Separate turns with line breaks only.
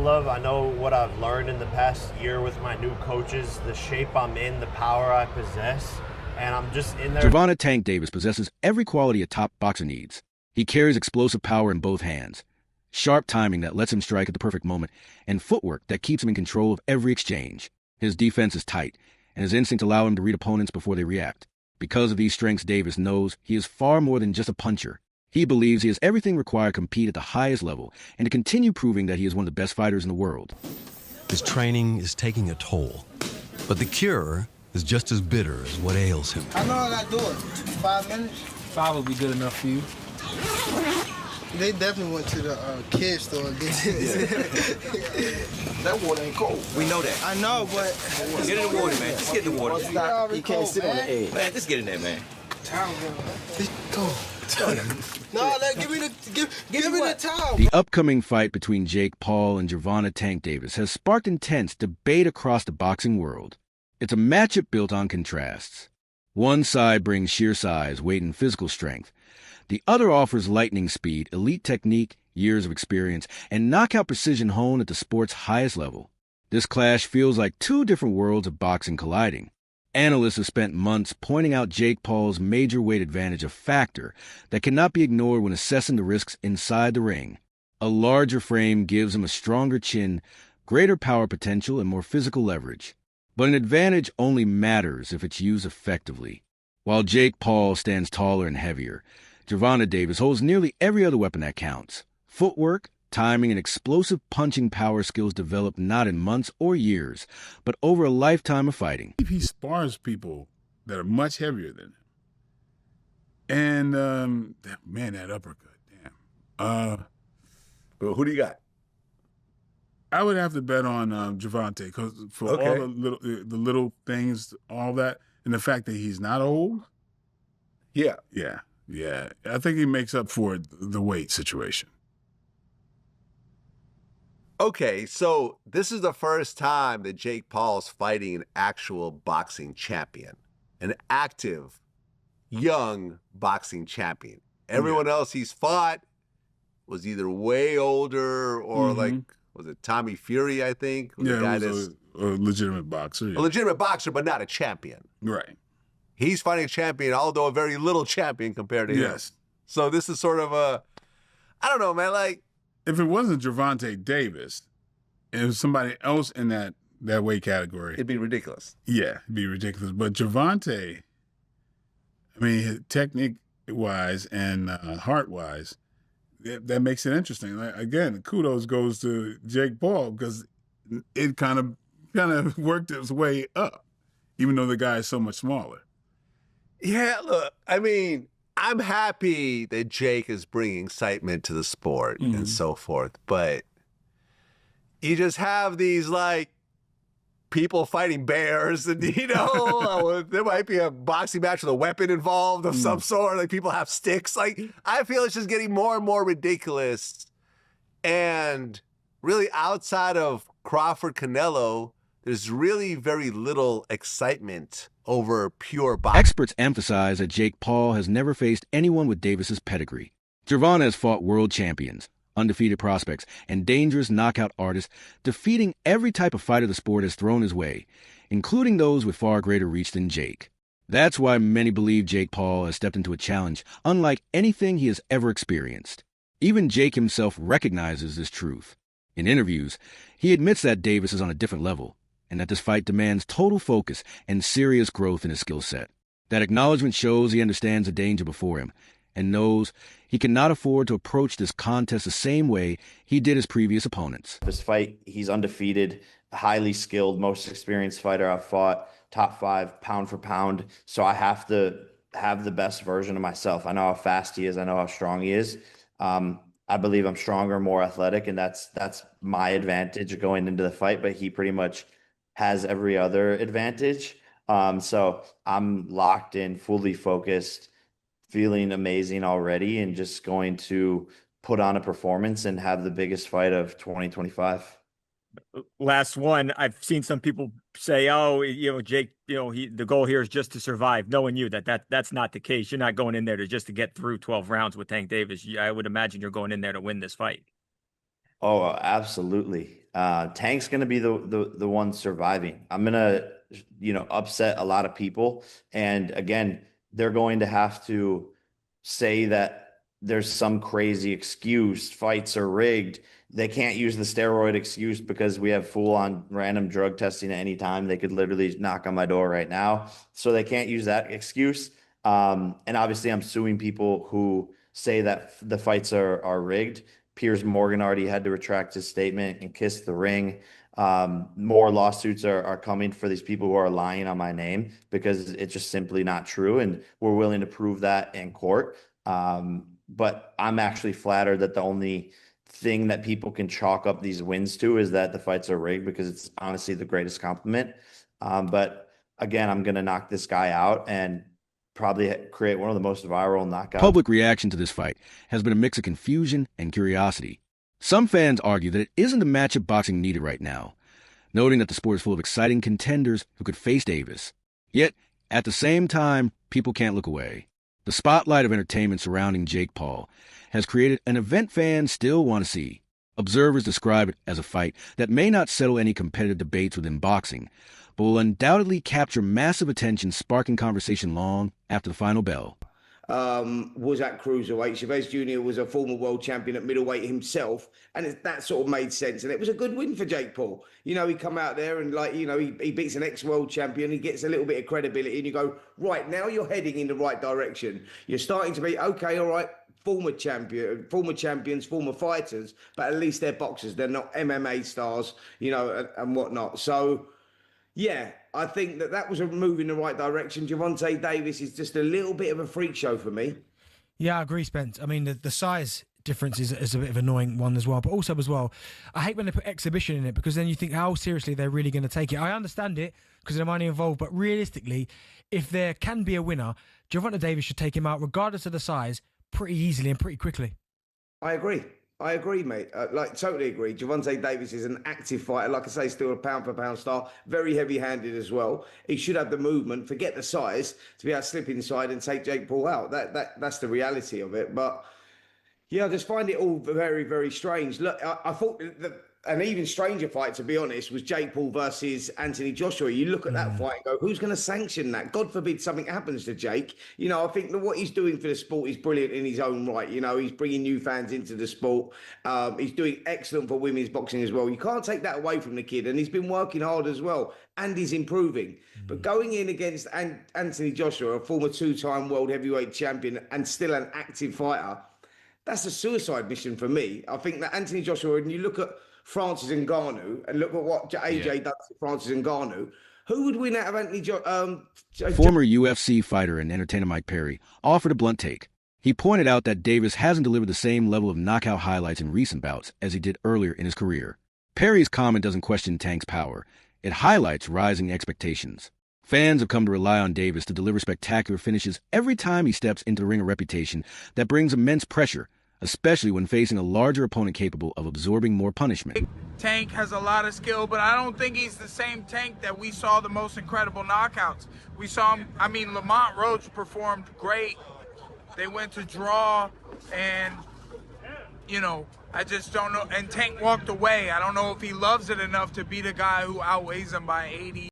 capable of. I know what I've learned in the past year with my new coaches, the shape I'm in, the power I possess, and I'm just in there.
Gervonta Tank Davis possesses every quality a top boxer needs. He carries explosive power in both hands, sharp timing that lets him strike at the perfect moment, and footwork that keeps him in control of every exchange. His defense is tight, and his instincts allow him to read opponents before they react. Because of these strengths, Davis knows he is far more than just a puncher. He believes he has everything required to compete at the highest level and to continue proving that he is one of the best fighters in the world.
His training is taking a toll, but the cure is just as bitter as what ails him.
I know I gotta do it. 5 minutes?
5 would be good enough for you.
They definitely went to the kids store and get it.
That water ain't cold.
We know that.
I know, but...
Get in the water, man. Just get in the water.
You can't sit on the edge.
Man, just get in there, man.
Go. No, give me the towel.
The upcoming fight between Jake Paul and Gervonta Tank Davis has sparked intense debate across the boxing world. It's a matchup built on contrasts. One side brings sheer size, weight, and physical strength. The other offers lightning speed, elite technique, years of experience, and knockout precision honed at the sport's highest level. This clash feels like two different worlds of boxing colliding. Analysts have spent months pointing out Jake Paul's major weight advantage, a factor that cannot be ignored when assessing the risks inside the ring. A larger frame gives him a stronger chin, greater power potential, and more physical leverage. But an advantage only matters if it's used effectively. While Jake Paul stands taller and heavier, Gervonta Davis holds nearly every other weapon that counts. Footwork, timing, and explosive punching power skills developed not in months or years, but over a lifetime of fighting.
He spars people that are much heavier than him. And, that uppercut, damn.
Well, who do you got?
I would have to bet on Gervonta because for all the little things, all that, and the fact that he's not old.
Yeah.
Yeah. I think he makes up for the weight situation.
Okay, so this is the first time that Jake Paul's fighting an actual boxing champion, an active, young boxing champion. Everyone else he's fought was either way older or was it Tommy Fury, I think?
Yeah, he was a legitimate boxer. Yeah.
A legitimate boxer, but not a champion.
Right.
He's fighting a champion, although a very little champion compared to him.
Yes.
So this is sort of I don't know, man, like,
if it wasn't Gervonta Davis, and it was somebody else in that weight category,
it'd be ridiculous.
Yeah, it'd be ridiculous. But Gervonta, technique-wise and heart-wise, that makes it interesting. Like, again, kudos goes to Jake Paul because it kind of worked its way up, even though the guy is so much smaller.
Yeah, look, I'm happy that Jake is bringing excitement to the sport and so forth, but you just have these, like, people fighting bears and, there might be a boxing match with a weapon involved of some sort. Like, people have sticks. Like, I feel it's just getting more and more ridiculous. And really, outside of Crawford Canelo, there's really very little excitement over pure boxing.
Experts emphasize that Jake Paul has never faced anyone with Davis's pedigree. Gervonta has fought world champions, undefeated prospects, and dangerous knockout artists, defeating every type of fighter the sport has thrown his way, including those with far greater reach than Jake. That's why many believe Jake Paul has stepped into a challenge unlike anything he has ever experienced. Even Jake himself recognizes this truth. In interviews, he admits that Davis is on a different level, and that this fight demands total focus and serious growth in his skill set. That acknowledgement shows he understands the danger before him and knows he cannot afford to approach this contest the same way he did his previous opponents.
This fight, he's undefeated, highly skilled, most experienced fighter I've fought, top 5 pound for pound. So I have to have the best version of myself. I know how fast he is. I know how strong he is. I believe I'm stronger, more athletic, and that's my advantage going into the fight, but he pretty much has every other advantage. So I'm locked in, fully focused, feeling amazing already, and just going to put on a performance and have the biggest fight of 2025.
Last one, I've seen some people say, oh, Jake, the goal here is just to survive, knowing that's not the case. You're not going in there just to get through 12 rounds with Tank Davis. I would imagine you're going in there to win this fight.
Oh, absolutely. Tank's going to be the one surviving. I'm going to, upset a lot of people. And again, they're going to have to say that there's some crazy excuse, fights are rigged. They can't use the steroid excuse because we have full on random drug testing at any time. They could literally knock on my door right now. So they can't use that excuse. And obviously I'm suing people who say that the fights are rigged. Piers Morgan already had to retract his statement and kiss the ring. More lawsuits are coming for these people who are lying on my name because it's just simply not true. And we're willing to prove that in court. But I'm actually flattered that the only thing that people can chalk up these wins to is that the fights are rigged, because it's honestly the greatest compliment. But again, I'm going to knock this guy out and probably create one of the most viral knockouts.
Public reaction to this fight has been a mix of confusion and curiosity. Some fans argue that it isn't the matchup boxing needed right now, noting that the sport is full of exciting contenders who could face Davis. Yet, at the same time, people can't look away. The spotlight of entertainment surrounding Jake Paul has created an event fans still want to see. Observers describe it as a fight that may not settle any competitive debates within boxing, but will undoubtedly capture massive attention, sparking conversation long after the final bell.
Was at cruiserweight. Chavez Jr. was a former world champion at middleweight himself, and that sort of made sense. And it was a good win for Jake Paul. He come out there and he beats an ex-world champion. He gets a little bit of credibility, and you go, right, now you're heading in the right direction. You're starting to be, okay, all right, former champions, former fighters, but at least they're boxers. They're not MMA stars, and whatnot. So, yeah, I think that was a move in the right direction. Gervonta Davis is just a little bit of a freak show for me.
Yeah, I agree, Spence. I mean, the size difference is a bit of an annoying one as well. But also as well, I hate when they put exhibition in it, because then you think how seriously they're really going to take it. I understand it because of the money involved, but realistically, if there can be a winner, Gervonta Davis should take him out, regardless of the size, pretty easily and pretty quickly.
I agree, mate. Totally agree. Gervonta Davis is an active fighter. Like I say, still a pound-for-pound star. Very heavy-handed as well. He should have the movement, forget the size, to be able to slip inside and take Jake Paul out. That's the reality of it. But, yeah, I just find it all very, very strange. Look, I thought an even stranger fight, to be honest, was Jake Paul versus Anthony Joshua. You look at that fight and go, who's going to sanction that? God forbid something happens to Jake. I think that what he's doing for the sport is brilliant in his own right. He's bringing new fans into the sport. He's doing excellent for women's boxing as well. You can't take that away from the kid. And he's been working hard as well. And he's improving. But going in against Anthony Joshua, a former two-time world heavyweight champion and still an active fighter, that's a suicide mission for me. I think that Anthony Joshua, when you look at Francis Ngannou, and look at what AJ does to Francis Ngannou, who would win out of Anthony
Former UFC fighter and entertainer Mike Perry offered a blunt take. He pointed out that Davis hasn't delivered the same level of knockout highlights in recent bouts as he did earlier in his career. Perry's comment doesn't question Tank's power. It highlights rising expectations. Fans have come to rely on Davis to deliver spectacular finishes every time he steps into the ring, a reputation that brings immense pressure, especially when facing a larger opponent capable of absorbing more punishment.
Tank has a lot of skill, but I don't think he's the same Tank that we saw the most incredible knockouts. We saw him, Lamont Roach performed great. They went to draw, and, I just don't know. And Tank walked away. I don't know if he loves it enough to beat a guy who outweighs him by 80.